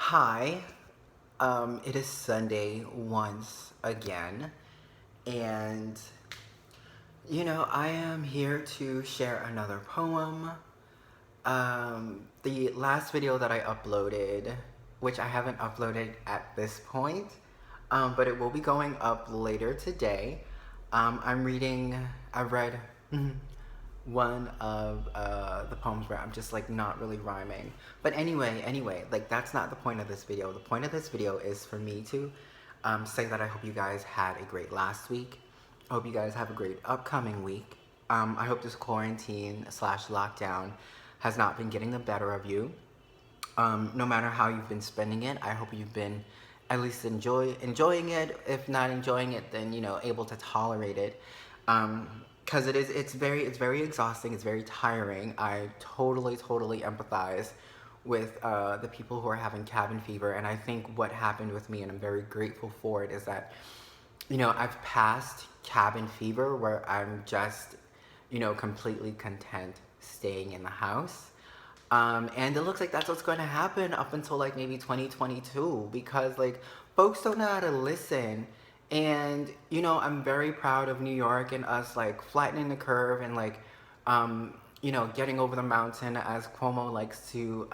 Hi, it is Sunday once again, and I am here to share another poem. The last video that I uploaded, which I haven't uploaded at this point, but it will be going up later today. I've read one of the poems where I'm just like not really rhyming. But anyway, like that's not the point of this video. The point of this video is for me to say that I hope you guys had a great last week. I hope you guys have a great upcoming week. I hope this quarantine / lockdown has not been getting the better of you. No matter how you've been spending it, I hope you've been at least enjoying it. If not enjoying it, then able to tolerate it. Because it's very exhausting. It's very tiring. I totally empathize with the people who are having cabin fever, and I think what happened with me, and I'm very grateful for it, is that I've passed cabin fever where I'm just completely content staying in the house. And it looks like that's what's going to happen up until like maybe 2022, because like folks don't know how to listen. And I'm very proud of New York and us like flattening the curve and like getting over the mountain, as Cuomo likes to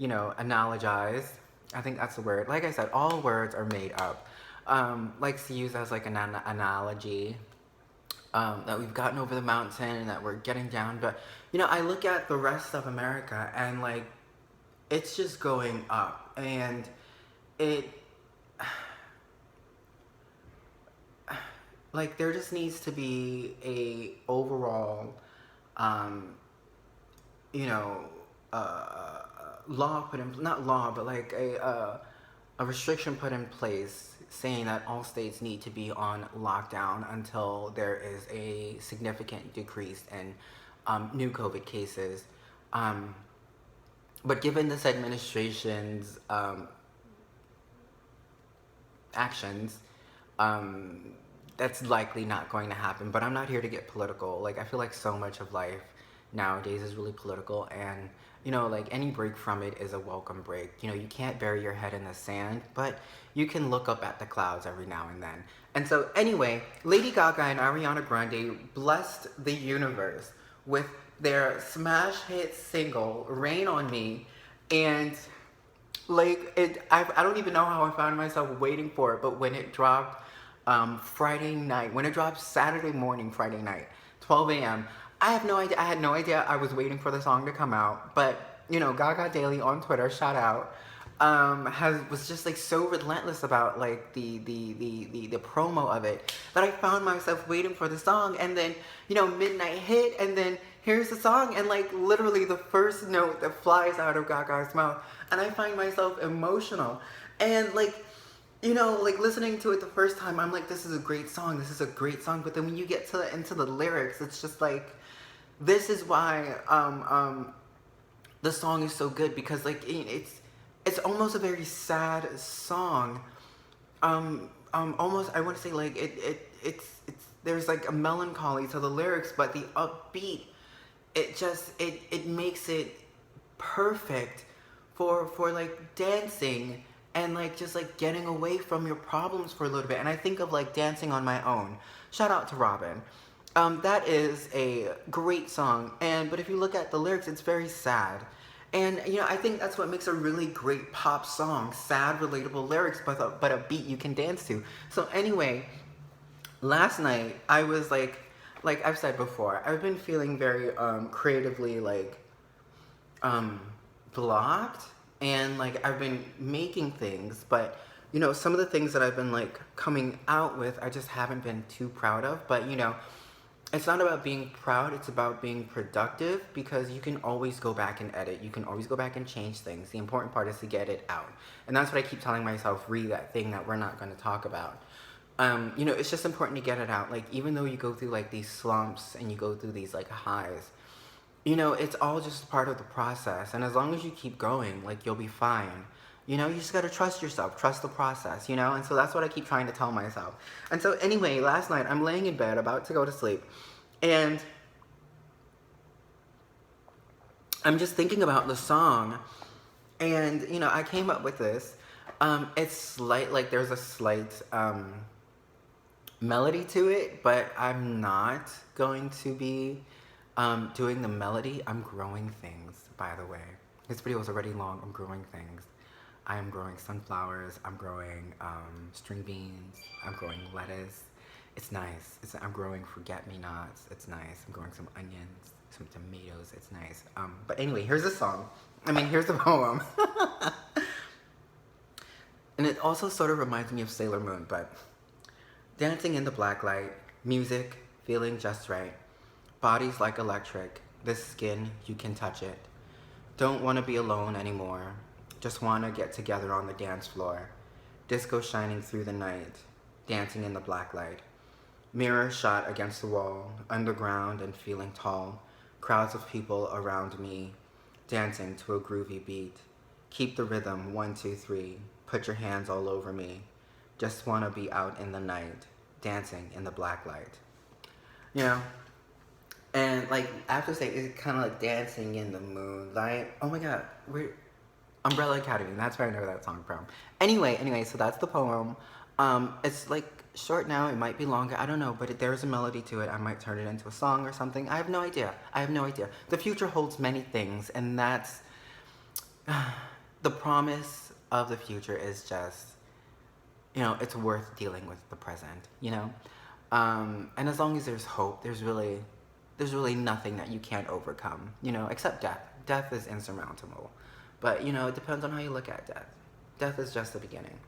analogize. I think that's the word. Like I said, all words are made up. Likes to use as like an analogy. That we've gotten over the mountain and that we're getting down. But I look at the rest of America and like it's just going up, and it like there just needs to be a overall law put in, not law, but like a restriction put in place saying that all states need to be on lockdown until there is a significant decrease in new COVID cases. But given this administration's actions, that's likely not going to happen. But I'm not here to get political. Like, I feel like so much of life nowadays is really political, and like any break from it is a welcome break. You can't bury your head in the sand, but you can look up at the clouds every now and then. And so anyway, Lady Gaga and Ariana Grande blessed the universe with their smash hit single Rain On Me, and like I don't even know how I found myself waiting for it, but when it dropped Friday night, when it dropped Saturday morning, Friday night, 12 a.m., I have no idea. I had no idea I was waiting for the song to come out. But Gaga Daily on Twitter, shout out, was just like so relentless about like the promo of it that I found myself waiting for the song. And then midnight hit, and then here's the song, and like literally the first note that flies out of Gaga's mouth, and I find myself emotional. And like like listening to it the first time, I'm like, this is a great song. This is a great song. But then when you get into the lyrics, it's just like, this is why the song is so good, because like it's almost a very sad song. Almost I want to say like it's there's like a melancholy to the lyrics, but the upbeat, it makes it perfect for like dancing and like just like getting away from your problems for a little bit. And I think of like Dancing on My Own. Shout out to Robin. That is a great song, but if you look at the lyrics, it's very sad. And I think that's what makes a really great pop song: sad, relatable lyrics, but a beat you can dance to. So anyway, last night I was like I've said before, I've been feeling very creatively like blocked, and like I've been making things, but some of the things that I've been like coming out with, I just haven't been too proud of. But it's not about being proud, it's about being productive, because you can always go back and edit. You can always go back and change things. The important part is to get it out. And that's what I keep telling myself, read that thing that we're not going to talk about. It's just important to get it out. Like, even though you go through like these slumps and you go through these like highs, it's all just part of the process. And as long as you keep going, like, you'll be fine. You just gotta trust yourself, trust the process, And so that's what I keep trying to tell myself. And so anyway, last night, I'm laying in bed, about to go to sleep, and I'm just thinking about the song, And, you know, I came up with this. It's slight, like there's a slight melody to it, but I'm not going to be doing the melody. I'm growing things, by the way. This video is already long. I'm growing things. I am growing sunflowers. I'm growing string beans. I'm growing lettuce. It's nice. I'm growing forget-me-nots. It's nice. I'm growing some onions, some tomatoes. It's nice. But anyway, here's the song. I mean, here's the poem. And it also sort of reminds me of Sailor Moon, but dancing in the black light, music, feeling just right. Bodies like electric, this skin, you can touch it. Don't want to be alone anymore. Just want to get together on the dance floor. Disco shining through the night, dancing in the black light. Mirror shot against the wall, underground and feeling tall. Crowds of people around me, dancing to a groovy beat. Keep the rhythm, 1, 2, 3. Put your hands all over me. Just want to be out in the night, dancing in the black light. You know? And, like, I have to say, it's kind of like dancing in the moonlight. Oh my god, Umbrella Academy, that's where I know that song from. Anyway, so that's the poem. It's, like, short now, it might be longer, I don't know, but there's a melody to it. I might turn it into a song or something. I have no idea. The future holds many things, and that's... the promise of the future is just, you know, it's worth dealing with the present, you know? And as long as there's hope, there's really nothing that you can't overcome, you know, except death. Death is insurmountable. But, you know, it depends on how you look at death. Death is just the beginning.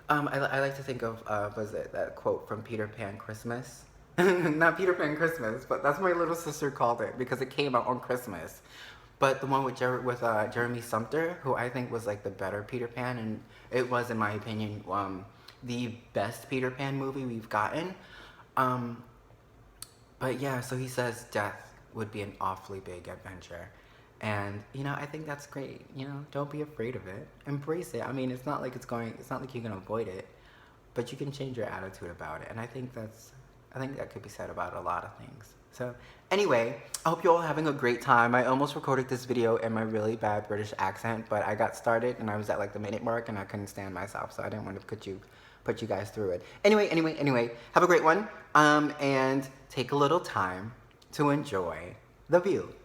I like to think of, was it that quote from Peter Pan Christmas? Not Peter Pan Christmas, but that's what my little sister called it because it came out on Christmas. But the one with Jeremy Sumpter, who I think was like the better Peter Pan, and it was, in my opinion, the best Peter Pan movie we've gotten. But yeah, so he says death would be an awfully big adventure. And, you know, I think that's great. You know, don't be afraid of it. Embrace it. I mean, it's not like you can avoid it, but you can change your attitude about it. And I think that could be said about a lot of things. So anyway, I hope you're all having a great time. I almost recorded this video in my really bad British accent, but I got started and I was at like the minute mark and I couldn't stand myself, so I didn't want to put you guys through it. Anyway, have a great one, and take a little time to enjoy the view.